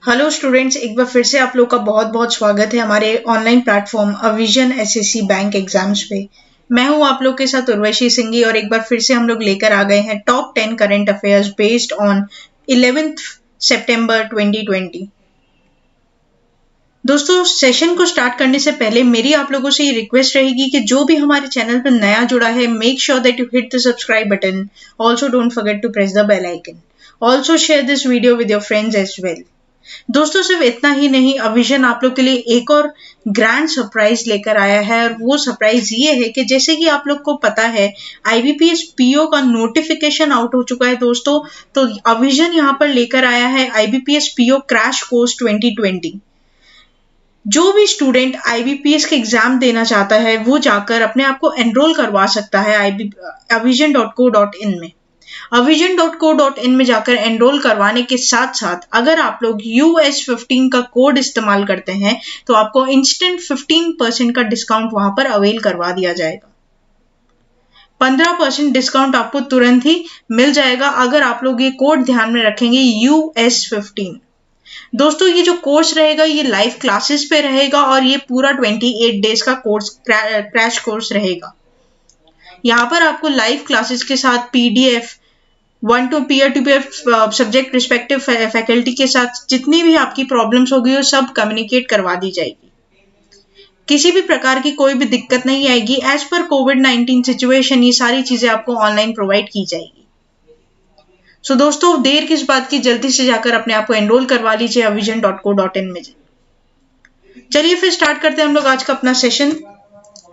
Hello students, एक बार फिर से आप लोग का बहुत बहुत स्वागत है हमारे ऑनलाइन प्लेटफॉर्म अविजन एसएससी बैंक एग्जाम्स पे। मैं हूं आप लोग के साथ उर्वशी सिंघी और एक बार फिर से हम लोग लेकर आ गए हैं top 10 current affairs based on 11th सितंबर 2020। दोस्तों, सेशन को स्टार्ट करने से पहले मेरी आप लोगों से ये रिक्वेस्ट रहेगी कि जो भी हमारे चैनल पर नया जुड़ा है, make sure that you hit the subscribe button. Also don't forget to press the bell icon. Also share this video with your friends as well. दोस्तों, सिर्फ इतना ही नहीं, अविजन आप लोग के लिए एक और ग्रैंड सरप्राइज लेकर आया है और वो सरप्राइज ये है कि जैसे कि आप लोग को पता है आईबीपीएस पीओ का नोटिफिकेशन आउट हो चुका है दोस्तों। तो अविजन यहाँ पर लेकर आया है आईबीपीएस पीओ क्रैश कोर्स 2020। जो भी स्टूडेंट आईबीपीएस के एग्जाम देना चाहता है वो जाकर अपने आप को एनरोल करवा सकता है avision.co.in में। avision.co.in में जाकर एनरोल करवाने के साथ साथ अगर आप लोग US15 का कोड इस्तेमाल करते हैं तो आपको इंस्टेंट 15% का डिस्काउंट वहां पर अवेल करवा दिया जाएगा। 15% डिस्काउंट आपको तुरंत ही मिल जाएगा अगर आप लोग ये कोड ध्यान में रखेंगे US15। दोस्तों, ये जो कोर्स रहेगा ये लाइव क्लासेस पे रहेगा और ये पूरा 28 डेज का कोर्स क्रैश कोर्स रहेगा। यहाँ पर आपको लाइव क्लासेस के साथ PDF, one two peer subject respective faculty के साथ जितनी भी आपकी प्रॉब्लम्स होगी वो सब कम्युनिकेट करवा दी जाएगी। किसी भी प्रकार की कोई भी दिक्कत नहीं आएगी। एज पर कोविड-19 सिचुएशन ये सारी चीजें आपको ऑनलाइन प्रोवाइड की जाएगी। सो दोस्तों, देर किस बात की, जल्दी से जाकर अपने आप को एनरोल करवा लीजिए avision.co.in में। चलिए फिर स्टार्ट करते हैं हम लोग आज का अपना सेशन,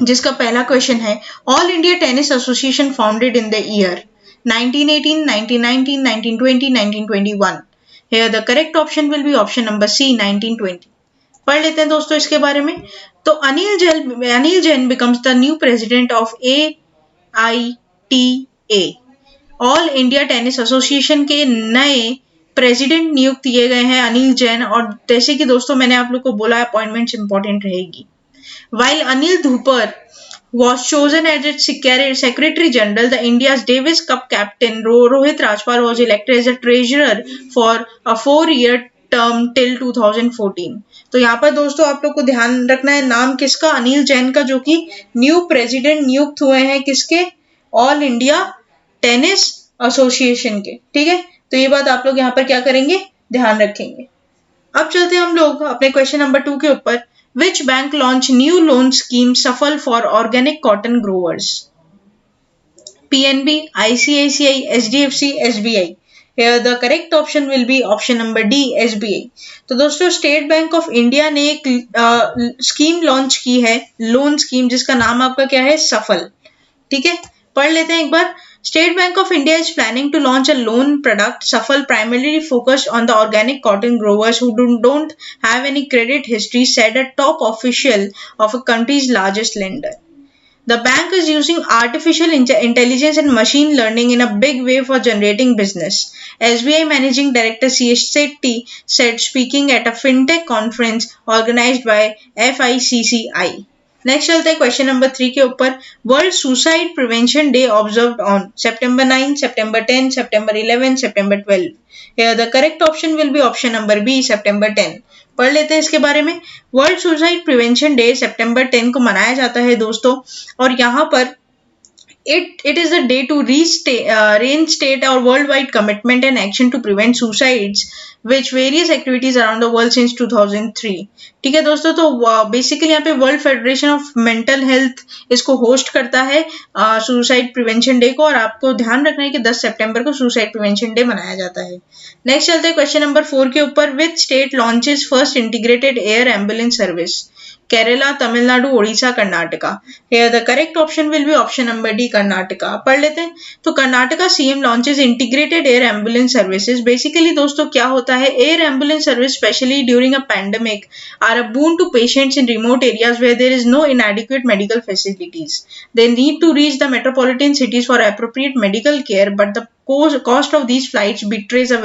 जिसका पहला क्वेश्चन है all India tennis association founded in the year 1918, 1919, 1920, 1921। Here the correct option will be option number C, 1920। पढ़ लेते हैं दोस्तों इसके बारे में। तो Anil Jain becomes the new president of AITA, all India tennis association के नए प्रेसिडेंट नियुक्त किए गए हैं अनिल जैन। और जैसे कि दोस्तों मैंने आप लोग को बोला, अपॉइंटमेंट्स इंपॉर्टेंट रहेगी। While Anil Dhupar was chosen as its Secretary General, the India's Davis Cup captain Rohit Rajpal was elected as a treasurer for a 4-year term till 2014। तो यहाँ पर दोस्तों आप लोग को ध्यान रखना है नाम किसका, अनिल जैन का, जो कि न्यू प्रेसिडेंट नियुक्त हुए हैं किसके, ऑल इंडिया टेनिस एसोसिएशन के। ठीक है, तो ये बात आप लोग यहाँ पर क्या करेंगे, ध्यान रखेंगे। अब चलते हैं हम लोग अपने क्वेश्चन नंबर 2 के ऊपर। Which bank launched new loan scheme Safal for organic cotton growers? PNB, ICICI, HDFC, SBI। Here the correct option will be option number D, SBI। तो दोस्तों, स्टेट बैंक ऑफ इंडिया ने एक scheme launch की है, loan scheme, जिसका नाम आपका क्या है, सफल। ठीक है, पढ़ लेते हैं एक बार। State Bank of India is planning to launch a loan product, Safal, primarily focused on the organic cotton growers who don't have any credit history, said a top official of a country's largest lender. The bank is using artificial intelligence and machine learning in a big way for generating business, SBI Managing Director C.H. Setty said, speaking at a fintech conference organized by FICCI। Next चलते हैं question number 3 के ऊपर। World suicide prevention day observed on September 9, September 10, September 11, September 12। Here the correct option will be option number B, September 10। पढ़ लेते हैं इसके बारे में। World suicide prevention day September 10 को मनाया जाता है दोस्तों, और यहाँ पर it is a day to reinstate our worldwide commitment and action to prevent suicides which various activities around the world since 2003। ठीक है दोस्तों, तो बेसिकली यहाँ पे world federation of mental health इसको होस्ट करता है सुसाइड प्रिवेंशन डे को, और आपको ध्यान रखना है कि 10 सितंबर को सुसाइड प्रिवेंशन डे मनाया जाता है। नेक्स्ट चलते हैं क्वेश्चन नंबर 4 के ऊपर। Which state launches first integrated air ambulance service? Kerala, Tamil Nadu, Odisha, Karnataka. Here the correct option will be option number D, Karnataka. पढ़ लेते हैं। तो Karnataka CM launches integrated air ambulance services. Basically दोस्तों क्या होता है, air ambulance service specially during a pandemic are a boon to patients in remote areas where there is no inadequate medical facilities. They need to reach the metropolitan cities for appropriate medical care, but the cost of these flights betrays a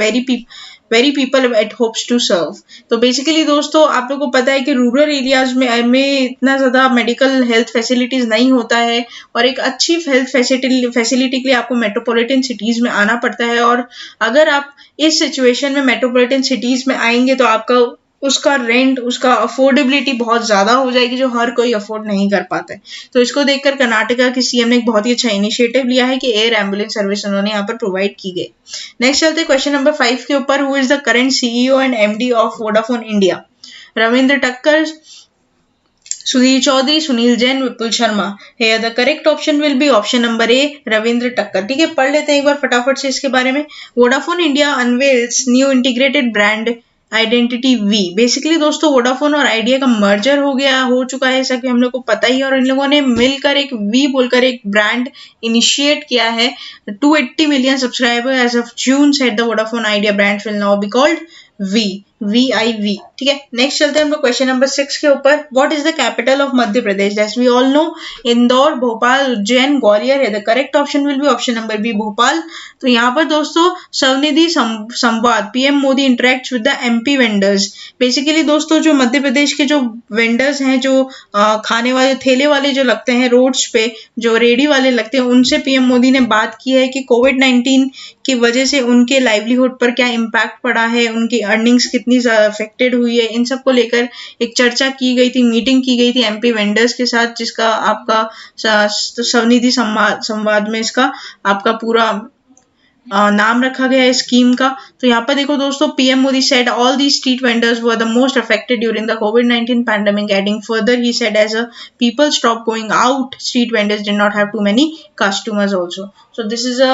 very people it hopes to serve. तो basically दोस्तों आप लोगों को पता है कि rural areas में इतना ज़्यादा मेडिकल हेल्थ फैसिलिटीज़ नहीं होता है और एक अच्छी हेल्थ फैसिलिटी के लिए आपको मेट्रोपॉलिटन सिटीज़ में आना पड़ता है। और अगर आप इस सिचुएशन में मेट्रोपॉलिटन सिटीज़ में आएंगे तो आपका उसका रेंट, उसका अफोर्डेबिलिटी बहुत ज़्यादा हो जाएगी जो हर कोई अफोर्ड नहीं कर पाता है। तो इसको देखकर कर्नाटका के सीएम ने एक बहुत ही अच्छा इनिशिएटिव लिया है कि एयर एम्बुलेंस सर्विस उन्होंने यहाँ पर प्रोवाइड की गई। नेक्स्ट चलते क्वेश्चन नंबर 5 के ऊपर। Who is the current CEO and MD of Vodafone India? Ravindra टक्कर, सुधीर चौधरी, सुनील जैन, विपुल Sharma. Here the correct option will be option number A, Ravindra टक्कर। ठीक है, पढ़ लेते हैं एक बार फटाफट से इसके बारे में। Vodafone India unveils new integrated brand identity Vi. Basically दोस्तों वोडाफोन और आइडिया का मर्जर हो चुका है, ऐसा कि हम लोग को पता ही है, और इन लोगों ने मिलकर एक वी बोलकर एक ब्रांड इनिशिएट किया है। 280 million subscriber as of June said the Vodafone Idea brand will now be called VIV। ठीक है, नेक्स्ट चलते हैं हम लोग क्वेश्चन नंबर 6 के ऊपर। What is the capital of Madhya Pradesh? That's we all know Indore, Bhopal, Ujjain, Gwalior है। The correct option will be option number B, Bhopal. तो यहाँ पर दोस्तों Svanidhi Samvad, PM Modi interacts with the MP vendors. Basically दोस्तों जो मध्य प्रदेश के जो वेंडर्स हैं, जो खाने वाले ठेले वाले जो लगते हैं रोड्स पे, जो रेडी वाले लगते हैं, उनसे पीएम मोदी ने बात की है कि कोविड-19 की वजह से उनके लाइवलीहुड पर क्या इम्पैक्ट पड़ा है, उनकी अर्निंग्स कितनी अफेक्टेड हुई है, इन सब को लेकर एक चर्चा की गई थी, मीटिंग की गई थी एमपी वेंडर्स के साथ, जिसका आपका स्वनिधि संवाद में इसका आपका पूरा नाम रखा गया है स्कीम का। तो यहाँ पर देखो दोस्तों, PM Modi said all these street vendors were the most affected during the COVID-19 pandemic. Adding further, he said as a people stopped going out, street vendors did not have too many customers also. So this is a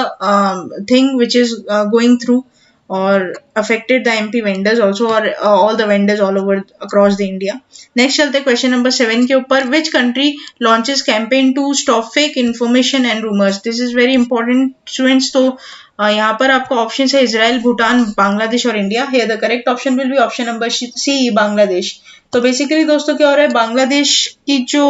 thing which is going through or affected the MP vendors also, or all the vendors all over across the India. Next चलते हैं question number 7 के ऊपर। Which country launches campaign to stop fake information and rumors? This is very important students। तो यहाँ पर आपको option है Israel, Bhutan, Bangladesh और India. Here the correct option will be option number C, Bangladesh. तो बेसिकली दोस्तों क्या हो रहा है, बांग्लादेश की जो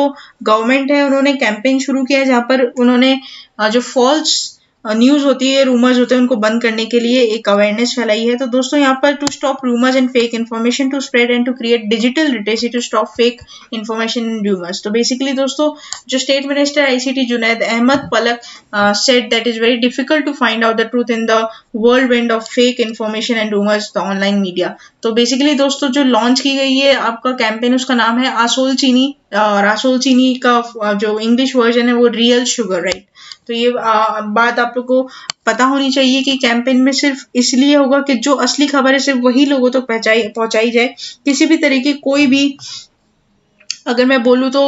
गवर्नमेंट है उन्होंने कैंपेन शुरू किया है जहाँ पर उन्होंने जो फॉल्स न्यूज होती है, रूमर्स होते हैं, उनको बंद करने के लिए एक अवेयरनेस फैलाई है। तो दोस्तों यहाँ पर to stop rumours and fake information to spread and to create digital literacy to stop fake information and rumours. तो बेसिकली दोस्तों जो state minister ICT Junaid Ahmed Palak said that is very difficult to find out the truth in the world wind of fake information and rumours the online media. तो basically दोस्तों जो launch की गई है आपका कैंपेन, उसका नाम है आसोल चीनी, और आसोल चीनी का जो इंग्लिश वर्जन है वो रियल शुगर, राइट। तो ये बात आप लोग को पता होनी चाहिए कि कैंपेन में सिर्फ इसलिए होगा कि जो असली खबर है सिर्फ वही लोगों तक पहुंचाई जाए। किसी भी तरीके कोई भी, अगर मैं बोलूँ तो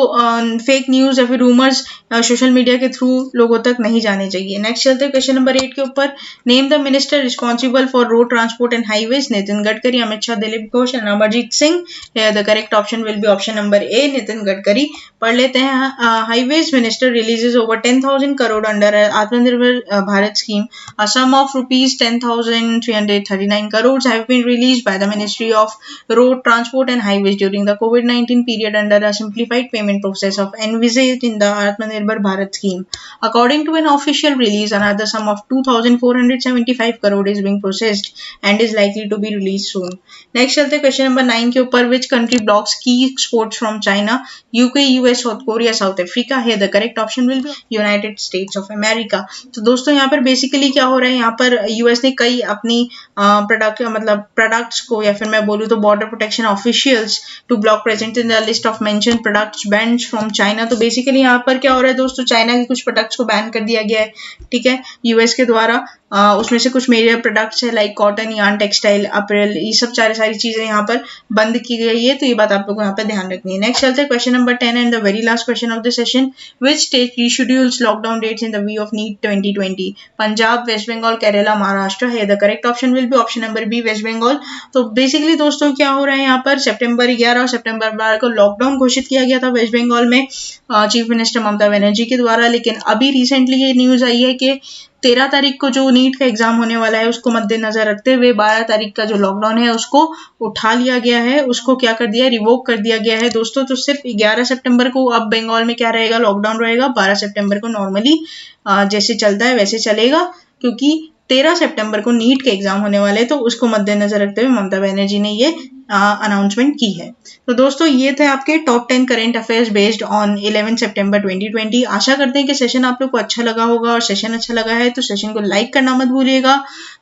फेक न्यूज़ या फिर रूमर्स सोशल मीडिया के थ्रू लोगों तक नहीं जाने चाहिए। नेक्स्ट चलते हैं क्वेश्चन नंबर 8 के ऊपर। Name the minister responsible for road transport and highways? Nitin Gadkari, Amit Shah, Dilip Ghosh and Amarjit Singh. The correct option will be option number A, Nitin Gadkari. पढ़ लेते हैं। Highways minister releases over 10,000 crore under Atmanirbhar Bharat scheme. A sum of rupees 10,339 crores have been released by the Ministry of Road Transport and Highways during the COVID-19 period under a simplified payment process of envisaged in the Atmanirbhar Bharat scheme. According to an official release, another sum of 2,475 crore is being processed and is likely to be released soon. Next चलते question number 9 के ऊपर। Which country blocks key exports from China? UK, US, South Korea, South Africa। Here the correct option will be United States of America। तो दोस्तों यहाँ पर basically क्या हो रहा है, यहाँ पर यूएस ने कई अपनी प्रोडक्ट्स को, या फिर मैं बोलूँ तो border protection officials to block present in the list of mention products banned from China. तो बेसिकली यहाँ पर क्या हो रहा है दोस्तों, चाइना के कुछ प्रोडक्ट्स को बैन कर दिया गया है, ठीक है, यूएस के द्वारा। उसमें से कुछ मेजर प्रोडक्ट्स है like cotton, yarn, textile, April, ये सब सारी चीजें यहाँ पर बंद की गई है। तो ये बात आप लोगों को यहाँ पर ध्यान रखनी है। नेक्स्ट चलते हैं question number 10 and the very last question of the session. Which state reschedules lockdown dates in the view of NEET 2020? Punjab, west Bengal, Kerala, Maharashtra. है the correct option will be option number B, west Bengal. तो basically दोस्तों क्या हो रहा है, यहाँ पर सितंबर 11 और सितंबर 12 को लॉकडाउन घोषित किया गया था वेस्ट बंगाल में चीफ मिनिस्टर ममता बनर्जी के द्वारा। लेकिन अभी रिसेंटली ये न्यूज आई है कि 13 तारीख को जो नीट का एग्जाम होने वाला है उसको मद्देनजर रखते हुए 12 तारीख का जो लॉकडाउन है उसको उठा लिया गया है, उसको क्या कर दिया, रिवोक कर दिया गया है दोस्तों। तो सिर्फ 11 सितंबर को अब बंगाल में क्या रहेगा, लॉकडाउन रहेगा। 12 सितंबर को नॉर्मली जैसे चलता है वैसे चलेगा, क्योंकि 13 सितंबर को नीट के एग्जाम होने वाले हैं, तो उसको मद्देनजर रखते हुए ममता बनर्जी ने ये अनाउंसमेंट की है। तो दोस्तों ये थे आपके top 10 current affairs based on 11 सितंबर 2020। आशा करते हैं कि सेशन आप लोग को अच्छा लगा होगा, और सेशन अच्छा लगा है तो सेशन को लाइक करना मत भूलिएगा,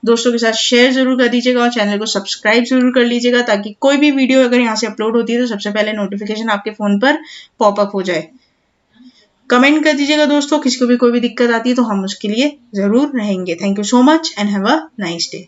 दोस्तों के साथ शेयर जरूर कर दीजिएगा, और चैनल को सब्सक्राइब जरूर कर लीजिएगा, ताकि कोई भी वीडियो अगर यहाँ से अपलोड होती है तो सबसे पहले नोटिफिकेशन आपके फोन पर पॉपअप हो जाए। कमेंट कर दीजिएगा दोस्तों, किसी को भी कोई भी दिक्कत आती है तो हम उसके लिए जरूर रहेंगे। Thank you so much and have a nice day.